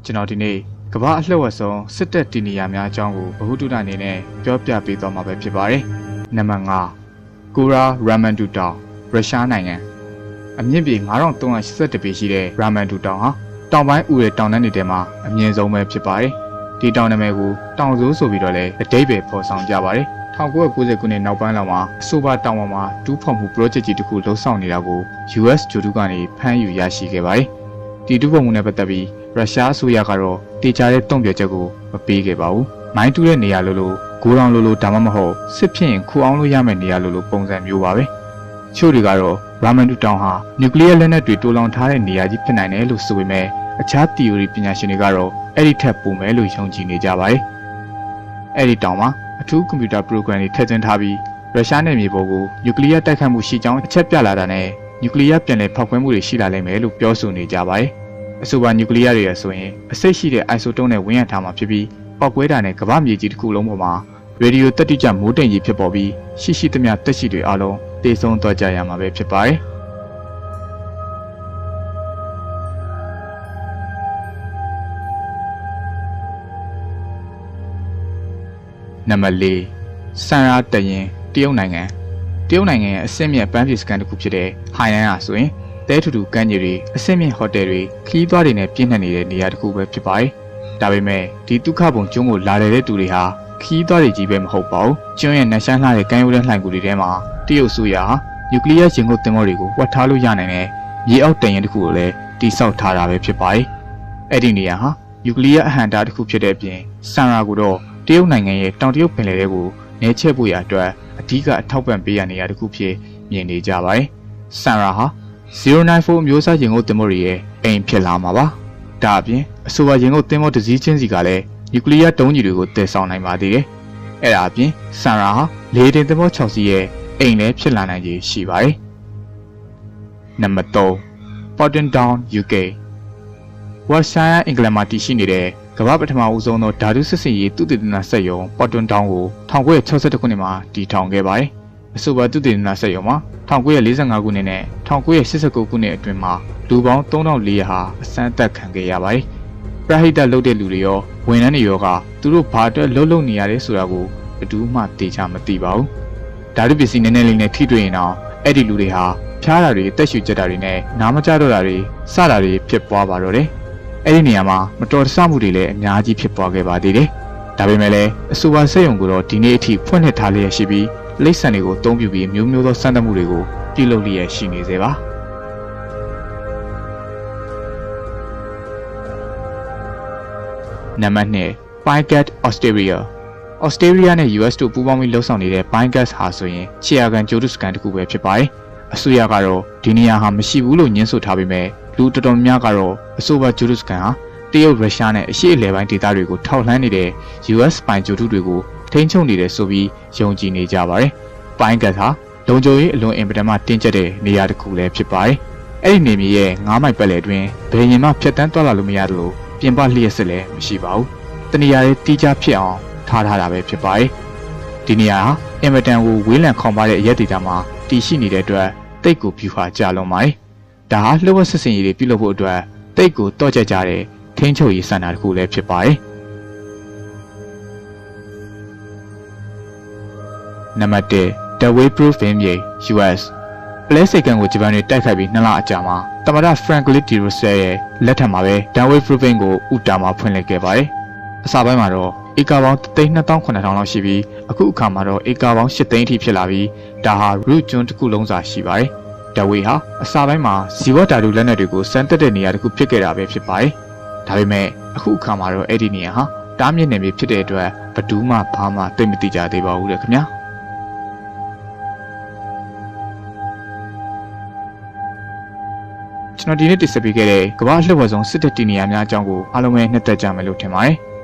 ကျွန်တော်ဒီနေ့ကမ္ဘာအလှည့်ဝက်ဆုံးစစ်တပ်တီနီယာများအကြောင်းကိုဗဟုသုတအနေနဲ့ပြောပြပေးသွားမှာပဲဖြစ်ပါတယ်။နံပါတ်5ကိုရာရာမန်ဒူတောင်ရုရှားနိုင်ငံအမြင့်ပေ9382ပေရှိတဲ့ရာမန်ဒူတောင်ဟာတောင်ပိုင်းဥရဲ့တောင်တန်းတွေထဲမှာအမြင့်ဆုံးပဲဖြစ်ပါတယ်။ဒီတောင်နာမည်ကိုတောင်စိုးဆိုပြီးတော့လည်းအဓိပ္ပာယ်ဖော်ဆောင်ကြပါတယ်။1990ခုနှစ်နောက်ပိုင်းလောက်မှာအဆိုပါတောင်ပေါ်မှာဒူးဖော်မှု project ကြီးတစ်ခုလှုပ်ဆောင်နေတာကို US ဂျိုဒူကနေဖမ်းယူရရှိခဲ့ပါတယ်။ဒီဒူးဖော်မှုနဲ့ပတ်သက်ပြီးရုရှားအစိုးရကတော့တေချာတဲ့တုံ့ပြန်ချက်ကိုမပေးခဲ့ပါဘူး။မိုင်းတူးတဲ့နေရာလိုလိုဂိုးတောင်လိုလိုဒါမှမဟုတ်စစ်ဖြစ်ရင်ခူအောင်လို့ရမယ့်နေရာလိုလိုပုံစံမျိုးပါပဲ။ချို့တွေကတော့ရာမန်ဒူတောင်ဟာနျူကလ িয়ার လက်နက်တွေတိုးလောင်ထားတဲ့နေရာကြီးဖြစ်နိုင်တယ်လို့ဆိုပေမဲ့အခြား theory ပညာရှင်တွေကတော့အဲ့ဒီထက်ပိုမယ်လို့ယုံကြည်နေကြပါတယ်။အဲ့ဒီတောင်မှာအထူးကွန်ပျူတာ program တွေထည့်သွင်းထားပြီးရုရှားနယ်မြေပေါ်ကိုနျူကလ িয়ার တိုက်ခိုက်မှုရှိကြောင်းအချက်ပြလာတာနဲ့နျူကလ িয়ার ပြန်လည်ဖောက်ခွဲမှုတွေရှိလာလိမ့်မယ်လို့ပြောဆိုနေကြပါတယ်။အဆိုပါနျူကလ িয়ার တွေရဆိုရင်အဆိပ်ရှိတဲ့ isotope နဲ့ဝန်းရံထားမှာဖြစ်ပြီးပောက်ကွဲတာနဲ့ကမ္ဘာမြေကြီးတစ်ခုလုံးပေါ်မှာရေဒီယိုတက်တိကျမိုးတိမ်ကြီးဖြစ်ပေါ်ပြီးရှိသမျှတက်ရှိတွေအလုံးတေဆုံးသွားကြရမှာပဲဖြစ်ပါတယ်။နံပါတ်4ဆန်ရာတရင်တရုတ်နိုင်ငံရဲ့အဆင့်မြင့်ပန်းဖြေစကန်တစ်ခုဖြစ်တဲ့ဟိုင်ယန်ဟာဆိုရင်တဲထူထူကမ်းခြေတွေအဆင့်မြင့်ဟိုတယ်တွေခီးသွားတွေနဲ့ပြည့်နှက်နေတဲ့နေရာတစ်ခုပဲဖြစ်ပါတယ်။ဒါပေမဲ့ဒီဒုက္ခပုံကျွန်းကိုလာတဲ့သူတွေဟာခီးသွားတွေကြီးပဲမဟုတ်ပါဘူး။ကျွန်းရဲ့နှရှမ်းလှတဲ့ကမ်းရိုးတန်းလှိုင်ကူတွေထဲမှာတရုတ်ဆိုရာနျူကလ িয়ার ရင်ကုန်သင်္ဘောတွေကိုဝတ်ထားလို့ရနိုင်တဲ့မြေအောက်တရင်တစ်ခုကိုလည်းတိစောက်ထားတာပဲဖြစ်ပါတယ်။အဲ့ဒီနေရာဟာနျူကလ িয়ার အဟန့်တာတစ်ခုဖြစ်တဲ့အပြင်ဆန်ရာကိုတော့တရုတ်နိုင်ငံရဲ့တောင်တရုတ်ပင်လယ်ထဲကိုနေချဲ့ဖို့ရာအတွက်အဓိကအထောက်ပံ့ပေးရနေရတစ်ခုဖြစ်မြင်နေကြပါတယ်။ဆန်ရာဟာ094မျိုးစားရင်ကုန်သင်္ဘောတွေရဲ့အိမ်ဖြစ်လာမှာပါ။ဒါအပြင်အဆိုပါရင်ကုန်သင်္ဘောတစ်စီးချင်းစီကလည်းနျူကလ িয়ার တုံးကြီးတွေကိုတည်ဆောင်နိုင်ပါသေးတယ်။အဲ့ဒါအပြင်ဆန်ရာဟာလေတင်သင်္ဘော6စီးရဲ့အိမ်လည်းဖြစ်လာနိုင်ခြေရှိပါတယ်။နံပါတ်3 Porton Down UK ဝါဆိုင်ယာအင်္ဂလန်မှာတည်ရှိနေတဲ့ကမ္ဘာပထမဦးဆုံးသောဓာတုစစ်စင်ရေးသုတေသနစက်ရုံ Porton Down ကို1962ခုနှစ်မှာတည်ထောင်ခဲ့ပါတယ်။အဆိုပါသုတေသနစက်ရုံမှာ1945ခုနှစ်နဲ့1989ခုနှစ်အတွင်းမှာလူပေါင်း3400ဟာအစမ်းသပ်ခံခဲ့ရပါတယ်။ပရဟိတလုပ်တဲ့လူတွေရောဝန်ထမ်းတွေရောကသူတို့ဘာအတွက်လှုပ်နေရတယ်ဆိုတာကိုဘယ်သူမှသိချမသိပါဘူး။ဓာတုပစ္စည်းနည်းနည်းလေးနဲ့ထိတွေ့ရင်တော့အဲ့ဒီလူတွေဟာဖျားတာတွေတက်ရှူကြတာတွေနဲ့နားမကျတော့တာတွေစတာတွေဖြစ်ပွားပါတော့တယ်။အဲ့ဒီနေရာမှာမတော်တဆမှုတွေလည်းအများကြီးဖြစ်ပွားခဲ့ပါသေးတယ်။ဒါပေမဲ့လည်းအဆိုပါစက်ရုံကိုတော့ဒီနေ့အထိဖွင့်လှစ်ထားလျက်ရှိပြီးလိပ်ဆန်တွေကိုအသုံးပြုပြီးမျိုးမျိုးသောစမ်းသပ်မှုတွေကိုပြုလုပ်လျက်ရှိနေသေးပါ။နံပါတ်2 Pycat Australia နဲ့ US တို့ပူးပေါင်းပြီးလှုပ်ဆောင်နေတဲ့ Pycat ဟာဆိုရင်ခြေရာခံဂျိုဒုစကန်တစ်ခုပဲဖြစ်ပါတယ်။အစိုးရကတော့ဒီနေရာဟာမရှိဘူးလို့ညှင်းဆိုထားပေမဲ့လူတော်တော်များကတော့အဆိုပါဂျိုဒုစကန်ဟာတရုတ်ရုရှားနဲ့အရှေ့အလယ်ပိုင်းဒေသတွေကိုထောက်လှမ်းနေတဲ့ US ပိုင်ဂျိုဒုတွေကိုထိန်းချုပ်နေတယ်ဆိုပြီးယုံကြည်နေကြပါတယ်။ပိုင်းကတ်ဟာလုံခြုံရေးအလွန်အင်ပဒန်မှတင်းကျပ်တဲ့နေရာတစ်ခုလည်းဖြစ်ပါတယ်။အဲ့ဒီနေမြေရဲ့9မိုင်ပတ်လည်အတွင်းဘယ်ရင်မှဖြတ်တန်းသွားလာလို့မရသလိုပြင်ပလျှက်စစ်လည်းမရှိပါဘူး။တနေရာလေးတီးခြားဖြစ်အောင်ထားတာပဲဖြစ်ပါတယ်။ဒီနေရာဟာအင်ပဒန်ကိုဝေးလံခေါင်ပါတဲ့အရက်ဒေသမှာတည်ရှိနေတဲ့အတွက်တိတ်ကိုဖြူဟာကြလွန်ပါတယ်။ဒါဟာလှုပ်ဝက်စစ်စင်ရေးတွေပြုလုပ်ဖို့အတွက်တိတ်ကိုတော့ကြကြတဲ့ထိန်းချုပ်ရေးစံတာတစ်ခုလည်းဖြစ်ပါတယ်။နံပါတ်1 The Wayproof မြေ US ပလဲစိတ်ကန်ကိုဂျပန်တွေတိုက်ခိုက်ပြီး2လအကြာမှာသမ္မတ Franklin D. Roosevelt ရဲ့လက်ထက်မှာပဲ The Wayproof ကိုဥတာမှာဖွင့်လှစ်ခဲ့ပါတယ်။အစပိုင်းမှာတော့ဧကပေါင်း329,000လောက်ရှိပြီးအခုအခါမှာတော့ဧကပေါင်း8သိန်းအထိဖြစ်လာပြီးဒါဟာ root ကျွန်းတစ်ခုလုံးစာရှိပါတယ်။ The Way ဟာအစပိုင်းမှာဇီဝဓာတုလက်နက်တွေကိုစမ်းသပ်တဲ့နေရာတစ်ခုဖြစ်ခဲ့တာပဲဖြစ်ပါတယ်။ဒါပေမဲ့အခုအခါမှာတော့အဲ့ဒီနေရာဟာတားမြစ်နယ်မြေဖြစ်တဲ့အတွက်ဘယ်သူမှဘာမှသိမသိကြသေးပါဘူးလေခင်ဗျာ။ကျွန်တော်ဒီနေ့တင်ဆက်ပေးခဲ့တဲ့ကမ္ဘာ့လှည့်ဝက်ဆုံးစစ်တပ်တီနီယာများအကြောင်းကိုအားလုံးပဲနှစ်သက်ကြမယ်လို့ထင်ပါတယ်။